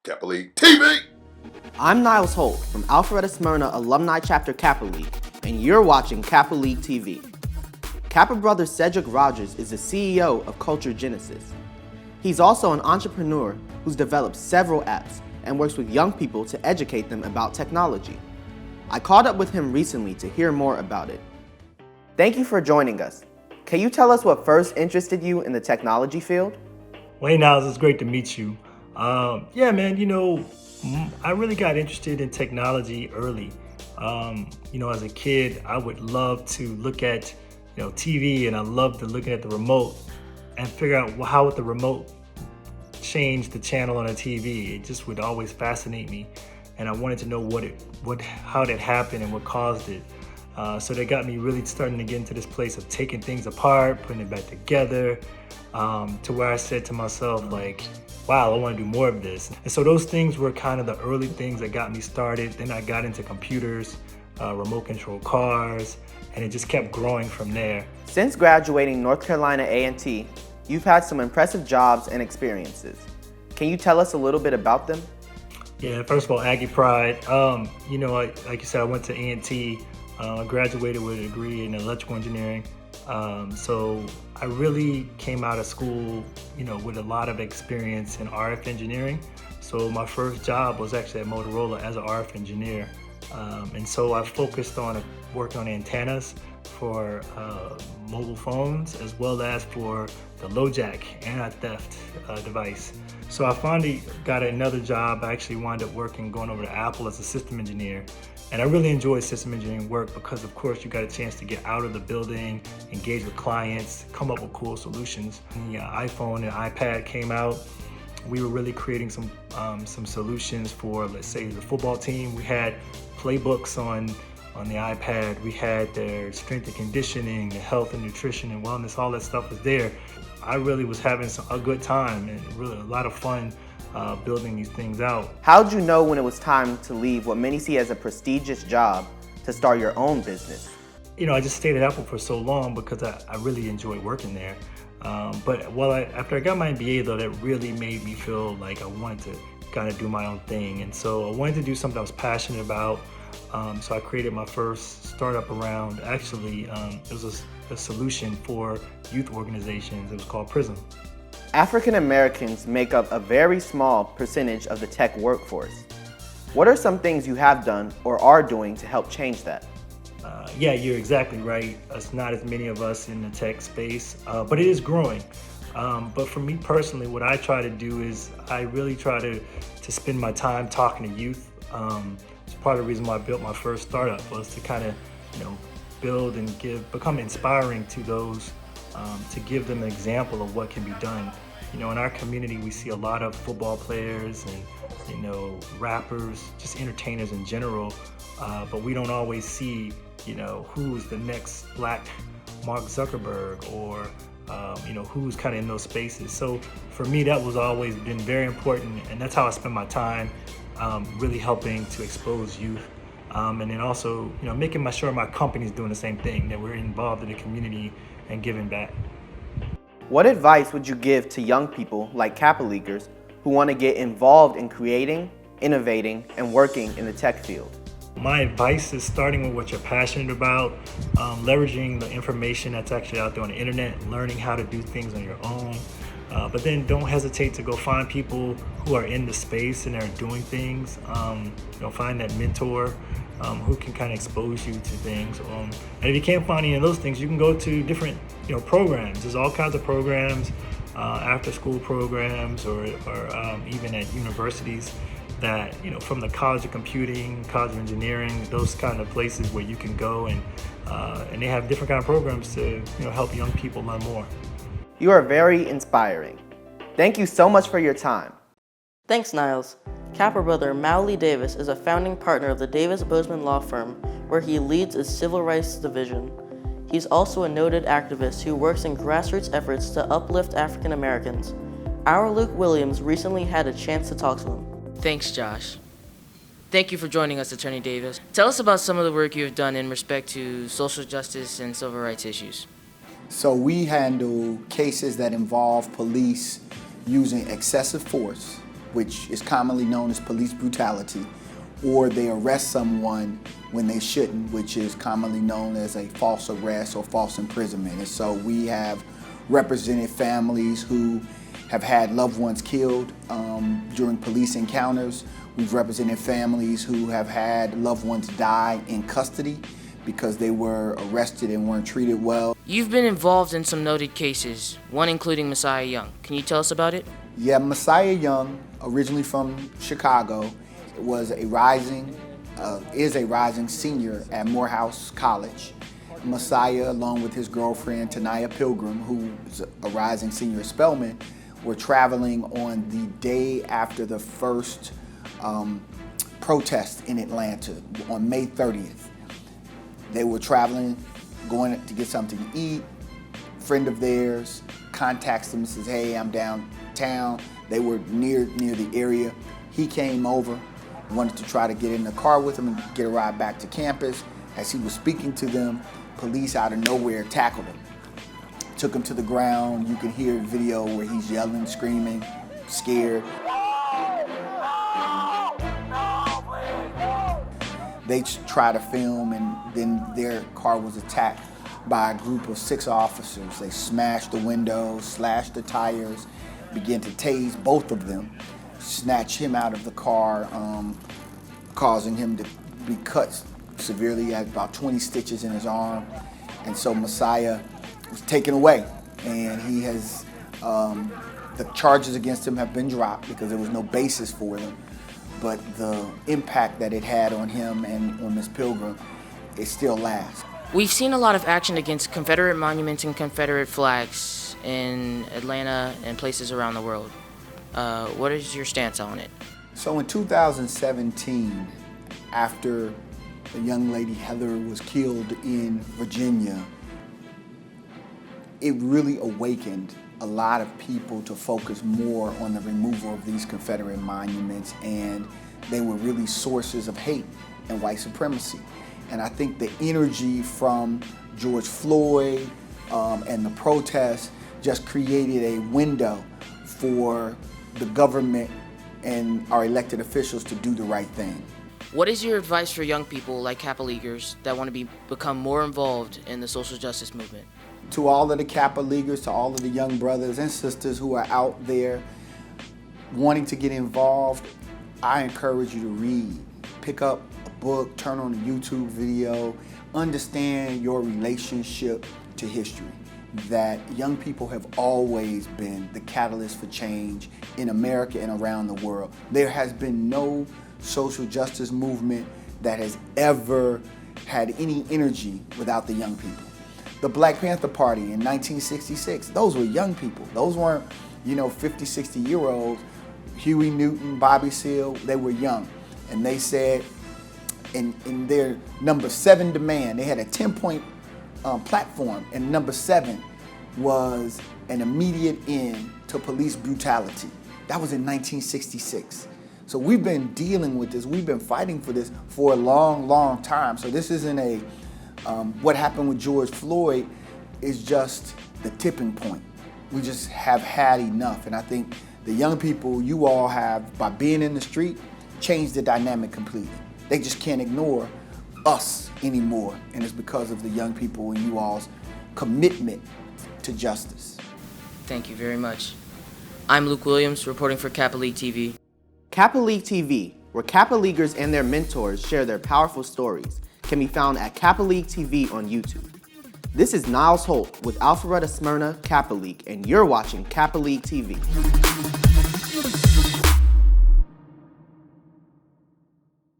Kappa League TV! I'm Niles Holt from Alpharetta Smyrna Alumni Chapter Kappa League, and you're watching Kappa League TV. Kappa Brother Cedric Rogers is the CEO of Culture Genesis. He's also an entrepreneur who's developed several apps and works with young people to educate them about technology. I caught up with him recently to hear more about it. Thank you for joining us. Can you tell us what first interested you in the technology field? Well, hey, Niles, it's great to meet you. Yeah, man, I really got interested in technology early. As a kid, I would love to look at, TV, and I loved looking at the remote and figure out how would the remote change the channel on a TV. It just would always fascinate me, and I wanted to know how that happened and what caused it. So that got me really starting to get into this place of taking things apart, putting it back together, to where I said to myself, like, wow, I want to do more of this. And so those things were kind of the early things that got me started. Then I got into computers, remote control cars, and it just kept growing from there. Since graduating North Carolina A&T, you've had some impressive jobs and experiences. Can you tell us a little bit about them? Yeah, first of all, Aggie Pride. Like you said, I went to A&T, graduated with a degree in electrical engineering. So I really came out of school, with a lot of experience in RF engineering. So my first job was actually at Motorola as an RF engineer. And so I focused on working on antennas for mobile phones, as well as for the LoJack anti-theft device. So I finally got another job. I actually wound up going over to Apple as a system engineer. And I really enjoyed system engineering work because, of course, you got a chance to get out of the building, engage with clients, come up with cool solutions. When the iPhone and iPad came out, we were really creating some solutions for, let's say, the football team. We had playbooks on the iPad. We had their strength and conditioning, the health and nutrition and wellness, all that stuff was there. I really was having a good time and really a lot of fun building these things out. How'd you know when it was time to leave what many see as a prestigious job to start your own business? I just stayed at Apple for so long because I really enjoyed working there. But after I got my MBA, though, that really made me feel like I wanted to kind of do my own thing. And so I wanted to do something I was passionate about. So I created my first startup around, it was a solution for youth organizations. It was called Prism. African Americans make up a very small percentage of the tech workforce. What are some things you have done or are doing to help change that? Yeah, you're exactly right. It's not as many of us in the tech space, but it is growing. But for me personally, what I try to do is I really try to spend my time talking to youth. It's part of the reason why I built my first startup was to kind of, build and become inspiring to those, to give them an example of what can be done. In our community, we see a lot of football players and, rappers, just entertainers in general, but we don't always see, who's the next Black Mark Zuckerberg or, who's kind of in those spaces. So for me, that was always been very important, and that's how I spend my time, really helping to expose youth. And then also, making sure my company's doing the same thing, that we're involved in the community and giving back. What advice would you give to young people like Kappa Leaguers who want to get involved in creating, innovating, and working in the tech field? My advice is starting with what you're passionate about, leveraging the information that's actually out there on the internet, learning how to do things on your own. But then don't hesitate to go find people who are in the space and are doing things. Find that mentor who can kind of expose you to things. And if you can't find any of those things, you can go to different programs. There's all kinds of programs, after school programs or even at universities that, from the College of Computing, College of Engineering, those kind of places where you can go and they have different kind of programs to help young people learn more. You are very inspiring. Thank you so much for your time. Thanks, Niles. Kappa Brother Mawuli Davis is a founding partner of the Davis Bozeman Law Firm, where he leads its Civil Rights Division. He's also a noted activist who works in grassroots efforts to uplift African Americans. Our Luke Williams recently had a chance to talk to him. Thanks, Josh. Thank you for joining us, Attorney Davis. Tell us about some of the work you have done in respect to social justice and civil rights issues. So we handle cases that involve police using excessive force which is commonly known as police brutality, or they arrest someone when they shouldn't, which is commonly known as a false arrest or false imprisonment. And so we have represented families who have had loved ones killed during police encounters. We've represented families who have had loved ones die in custody because they were arrested and weren't treated well. You've been involved in some noted cases, one including Messiah Young. Can you tell us about it? Yeah, Messiah Young, originally from Chicago, is a rising senior at Morehouse College. Messiah, along with his girlfriend Tanaya Pilgrim, who is a rising senior at Spelman, were traveling on the day after the first protest in Atlanta on May 30th. They were traveling, going to get something to eat. A friend of theirs contacts them and says, "Hey, I'm downtown." They were near the area. He came over, wanted to try to get in the car with him and get a ride back to campus. As he was speaking to them, police out of nowhere tackled him. Took him to the ground. You can hear a video where he's yelling, screaming, scared. They try to film, and then their car was attacked by a group of 6 officers. They smashed the windows, slashed the tires, began to tase both of them, snatch him out of the car, causing him to be cut severely. He had about 20 stitches in his arm. And so Messiah was taken away, and he has, the charges against him have been dropped because there was no basis for them. But the impact that it had on him and on Miss Pilgrim, it still lasts. We've seen a lot of action against Confederate monuments and Confederate flags in Atlanta and places around the world. What is your stance on it? So in 2017, after the young lady Heather was killed in Virginia, it really awakened a lot of people to focus more on the removal of these Confederate monuments, and they were really sources of hate and white supremacy. And I think the energy from George Floyd and the protests just created a window for the government and our elected officials to do the right thing. What is your advice for young people like Kappa Leaguers that want to become more involved in the social justice movement? To all of the Kappa Leaguers, to all of the young brothers and sisters who are out there wanting to get involved, I encourage you to read. Pick up a book, turn on a YouTube video, understand your relationship to history. That young people have always been the catalyst for change in America and around the world. There has been no social justice movement that has ever had any energy without the young people. The Black Panther Party in 1966, those were young people. Those weren't, 50, 60-year-olds. Huey Newton, Bobby Seale, they were young. And they said in their number 7 demand, they had a 10-point platform, and number 7 was an immediate end to police brutality. That was in 1966. So we've been dealing with this, we've been fighting for this for a long, long time. So this isn't a, what happened with George Floyd is just the tipping point. We just have had enough. And I think the young people, you all have, by being in the street, changed the dynamic completely. They just can't ignore us anymore. And it's because of the young people and you all's commitment to justice. Thank you very much. I'm Luke Williams, reporting for Kappa League TV. Kappa League TV, where Kappa Leaguers and their mentors share their powerful stories, can be found at Kappa League TV on YouTube. This is Niles Holt with Alpharetta Smyrna Kappa League, and you're watching Kappa League TV.